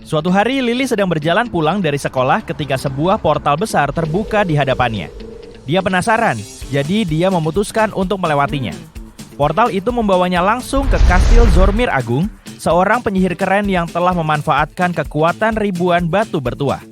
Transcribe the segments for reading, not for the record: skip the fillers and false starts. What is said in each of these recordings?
Suatu hari Lily sedang berjalan pulang dari sekolah ketika sebuah portal besar terbuka di hadapannya. Dia penasaran, jadi dia memutuskan untuk melewatinya. Portal itu membawanya langsung ke Kastil Zormir Agung, seorang penyihir keren yang telah memanfaatkan kekuatan ribuan batu bertuah.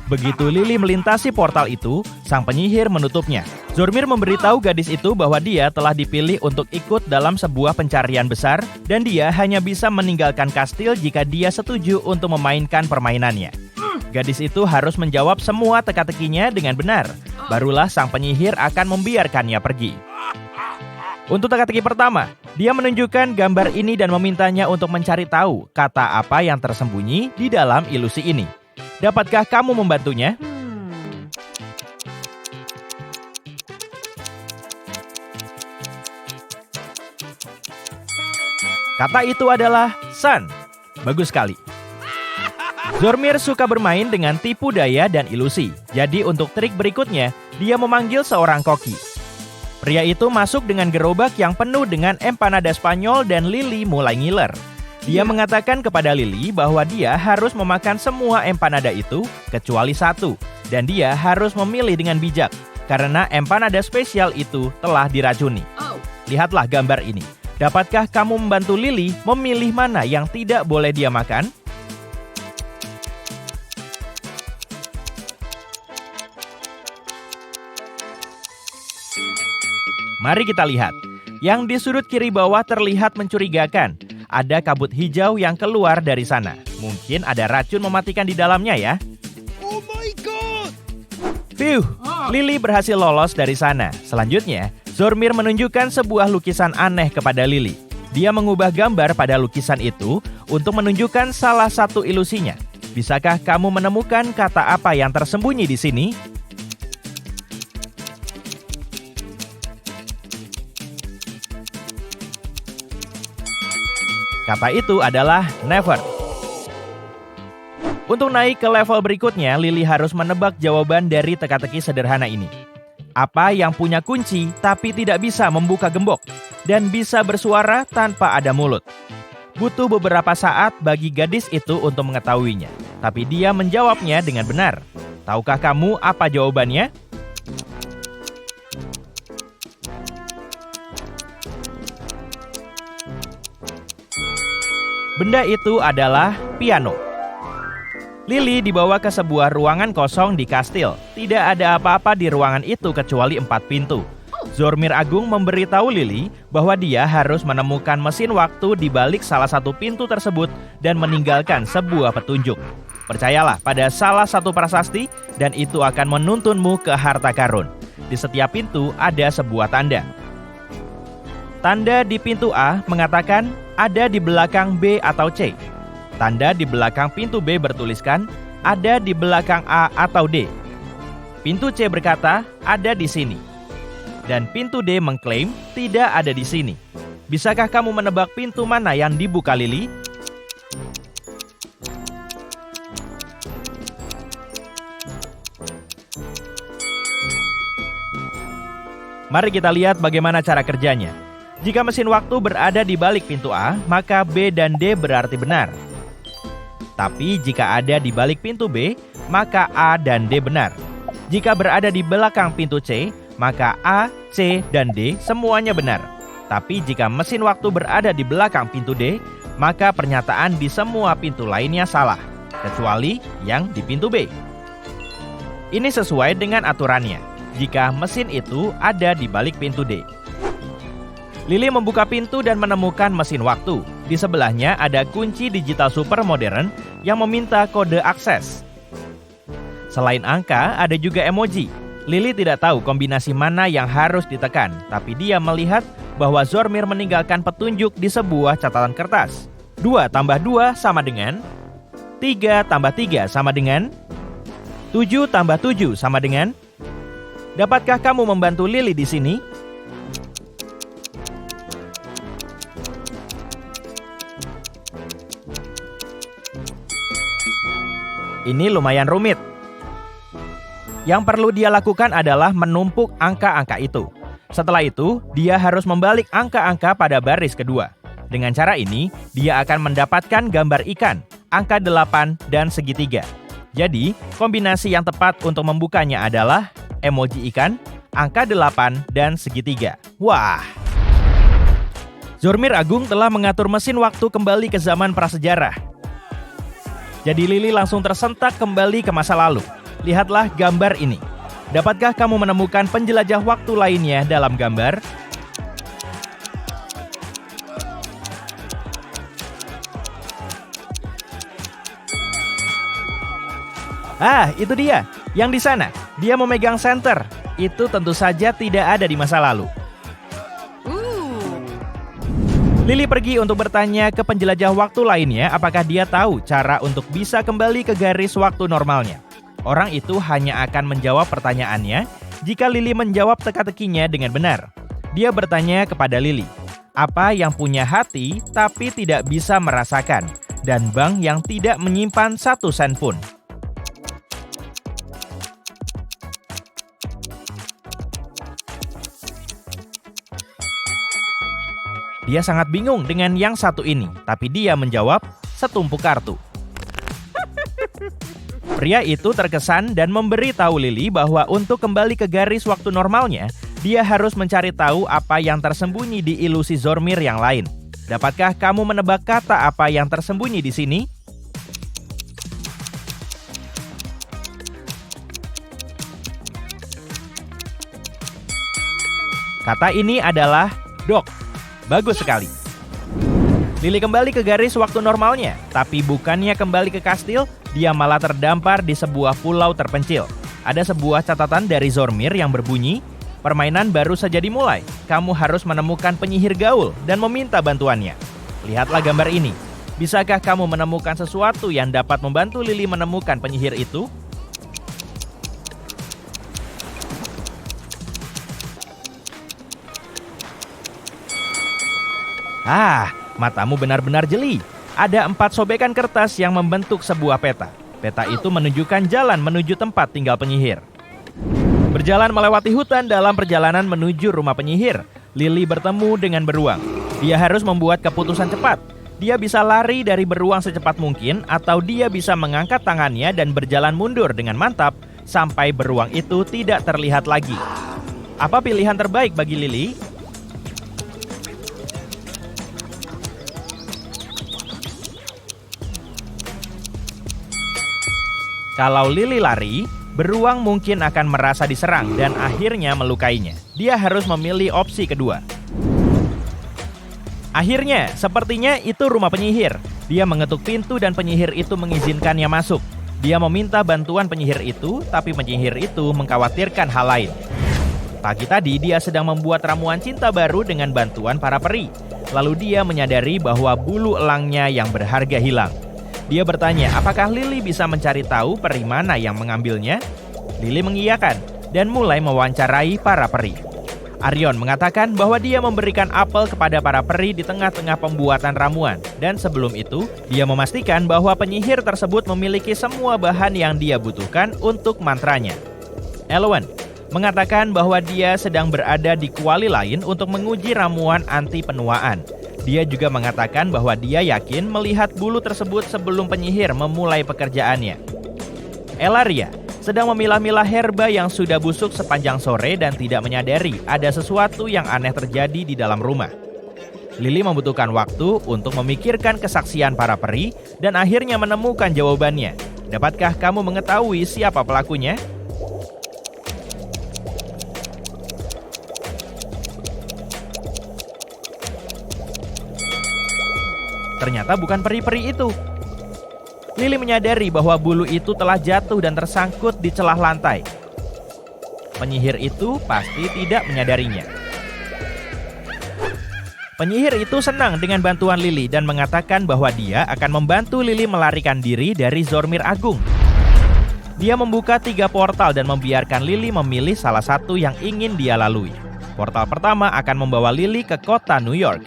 Begitu Lily melintasi portal itu, sang penyihir menutupnya. Zormir memberitahu gadis itu bahwa dia telah dipilih untuk ikut dalam sebuah pencarian besar dan dia hanya bisa meninggalkan kastil jika dia setuju untuk memainkan permainannya. Gadis itu harus menjawab semua teka-tekinya dengan benar. Barulah sang penyihir akan membiarkannya pergi. Untuk teka-teki pertama, dia menunjukkan gambar ini dan memintanya untuk mencari tahu kata apa yang tersembunyi di dalam ilusi ini. Dapatkah kamu membantunya? Kata itu adalah sun. Bagus sekali. Zormir suka bermain dengan tipu daya dan ilusi. Jadi untuk trik berikutnya, dia memanggil seorang koki. Pria itu masuk dengan gerobak yang penuh dengan empanada Spanyol dan Lily mulai ngiler. Dia mengatakan kepada Lily bahwa dia harus memakan semua empanada itu kecuali satu. Dan dia harus memilih dengan bijak karena empanada spesial itu telah diracuni. Lihatlah gambar ini. Dapatkah kamu membantu Lily memilih mana yang tidak boleh dia makan? Mari kita lihat. Yang di sudut kiri bawah terlihat mencurigakan. Ada kabut hijau yang keluar dari sana. Mungkin ada racun mematikan di dalamnya ya. Oh my god! Phew, Lily berhasil lolos dari sana. Selanjutnya, Zormir menunjukkan sebuah lukisan aneh kepada Lily. Dia mengubah gambar pada lukisan itu untuk menunjukkan salah satu ilusinya. Bisakah kamu menemukan kata apa yang tersembunyi di sini? Kata itu adalah never. Untuk naik ke level berikutnya, Lily harus menebak jawaban dari teka-teki sederhana ini. Apa yang punya kunci tapi tidak bisa membuka gembok dan bisa bersuara tanpa ada mulut? Butuh beberapa saat bagi gadis itu untuk mengetahuinya, tapi dia menjawabnya dengan benar. Tahukah kamu apa jawabannya? Benda itu adalah piano. Lily dibawa ke sebuah ruangan kosong di kastil. Tidak ada apa-apa di ruangan itu kecuali 4 pintu. Zormir Agung memberitahu Lily bahwa dia harus menemukan mesin waktu di balik salah satu pintu tersebut dan meninggalkan sebuah petunjuk. Percayalah pada salah satu prasasti dan itu akan menuntunmu ke harta karun. Di setiap pintu ada sebuah tanda. Tanda di pintu A mengatakan ada di belakang B atau C. Tanda di belakang pintu B bertuliskan ada di belakang A atau D. Pintu C berkata ada di sini. Dan pintu D mengklaim tidak ada di sini. Bisakah kamu menebak pintu mana yang dibuka Lily? Mari kita lihat bagaimana cara kerjanya. Jika mesin waktu berada di balik pintu A, maka B dan D berarti benar. Tapi jika ada di balik pintu B, maka A dan D benar. Jika berada di belakang pintu C, maka A, C, dan D semuanya benar. Tapi jika mesin waktu berada di belakang pintu D, maka pernyataan di semua pintu lainnya salah, kecuali yang di pintu B. Ini sesuai dengan aturannya, jika mesin itu ada di balik pintu D. Lily membuka pintu dan menemukan mesin waktu. Di sebelahnya ada kunci digital super modern yang meminta kode akses. Selain angka, ada juga emoji. Lily tidak tahu kombinasi mana yang harus ditekan, tapi dia melihat bahwa Zormir meninggalkan petunjuk di sebuah catatan kertas. 2 tambah 2 sama dengan 3 tambah 3 sama dengan 7 tambah 7 sama dengan. Dapatkah kamu membantu Lily di sini? Ini lumayan rumit. Yang perlu dia lakukan adalah menumpuk angka-angka itu. Setelah itu, dia harus membalik angka-angka pada baris kedua. Dengan cara ini, dia akan mendapatkan gambar ikan. angka 8, dan segitiga. Jadi, kombinasi yang tepat untuk membukanya adalah emoji ikan, angka 8, dan segitiga. Wah! Zormir Agung telah mengatur mesin waktu kembali ke zaman prasejarah. Jadi Lily langsung tersentak kembali ke masa lalu. Lihatlah gambar ini. Dapatkah kamu menemukan penjelajah waktu lainnya dalam gambar? Ah, itu dia. Yang di sana, dia memegang senter. Itu tentu saja tidak ada di masa lalu. Lily pergi untuk bertanya ke penjelajah waktu lainnya apakah dia tahu cara untuk bisa kembali ke garis waktu normalnya. Orang itu hanya akan menjawab pertanyaannya jika Lily menjawab teka-tekinya dengan benar. Dia bertanya kepada Lily, apa yang punya hati tapi tidak bisa merasakan, dan bank yang tidak menyimpan 1 sen pun. Dia sangat bingung dengan yang satu ini, tapi dia menjawab, setumpuk kartu. Pria itu terkesan dan memberitahu Lily bahwa untuk kembali ke garis waktu normalnya, dia harus mencari tahu apa yang tersembunyi di ilusi Zormir yang lain. Dapatkah kamu menebak kata apa yang tersembunyi di sini? Kata ini adalah dok. Bagus sekali. Lily kembali ke garis waktu normalnya, tapi bukannya kembali ke kastil, dia malah terdampar di sebuah pulau terpencil. Ada sebuah catatan dari Zormir yang berbunyi, permainan baru saja dimulai, kamu harus menemukan penyihir gaul dan meminta bantuannya. Lihatlah gambar ini. Bisakah kamu menemukan sesuatu yang dapat membantu Lily menemukan penyihir itu? Ah, matamu benar-benar jeli. Ada 4 sobekan kertas yang membentuk sebuah peta. Peta itu menunjukkan jalan menuju tempat tinggal penyihir. Berjalan melewati hutan dalam perjalanan menuju rumah penyihir, Lily bertemu dengan beruang. Dia harus membuat keputusan cepat. Dia bisa lari dari beruang secepat mungkin, atau dia bisa mengangkat tangannya dan berjalan mundur dengan mantap sampai beruang itu tidak terlihat lagi. Apa pilihan terbaik bagi Lily? Kalau Lily lari, beruang mungkin akan merasa diserang dan akhirnya melukainya. Dia harus memilih opsi kedua. Akhirnya, sepertinya itu rumah penyihir. Dia mengetuk pintu dan penyihir itu mengizinkannya masuk. Dia meminta bantuan penyihir itu, tapi penyihir itu mengkhawatirkan hal lain. Pagi tadi, dia sedang membuat ramuan cinta baru dengan bantuan para peri. Lalu dia menyadari bahwa bulu elangnya yang berharga hilang. Dia bertanya, apakah Lily bisa mencari tahu peri mana yang mengambilnya? Lily mengiyakan dan mulai mewawancarai para peri. Arion mengatakan bahwa dia memberikan apel kepada para peri di tengah-tengah pembuatan ramuan. Dan sebelum itu, dia memastikan bahwa penyihir tersebut memiliki semua bahan yang dia butuhkan untuk mantranya. Elwen mengatakan bahwa dia sedang berada di kuali lain untuk menguji ramuan anti penuaan. Dia juga mengatakan bahwa dia yakin melihat bulu tersebut sebelum penyihir memulai pekerjaannya. Elaria sedang memilah-milah herba yang sudah busuk sepanjang sore dan tidak menyadari ada sesuatu yang aneh terjadi di dalam rumah. Lily membutuhkan waktu untuk memikirkan kesaksian para peri dan akhirnya menemukan jawabannya. Dapatkah kamu mengetahui siapa pelakunya? Ternyata bukan peri-peri itu. Lily menyadari bahwa bulu itu telah jatuh dan tersangkut di celah lantai. Penyihir itu pasti tidak menyadarinya. Penyihir itu senang dengan bantuan Lily dan mengatakan bahwa dia akan membantu Lily melarikan diri dari Zormir Agung. Dia membuka 3 portal dan membiarkan Lily memilih salah satu yang ingin dia lalui. Portal pertama akan membawa Lily ke kota New York.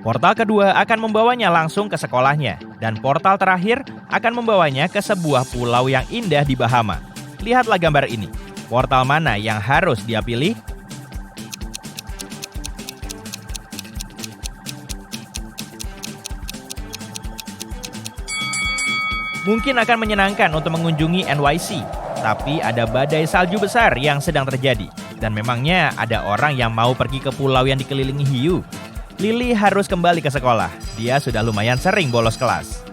Portal kedua akan membawanya langsung ke sekolahnya, dan portal terakhir akan membawanya ke sebuah pulau yang indah di Bahama. Lihatlah gambar ini. Portal mana yang harus dia pilih? Mungkin akan menyenangkan untuk mengunjungi NYC, tapi ada badai salju besar yang sedang terjadi. Dan memangnya ada orang yang mau pergi ke pulau yang dikelilingi hiu? Lily harus kembali ke sekolah. Dia sudah lumayan sering bolos kelas.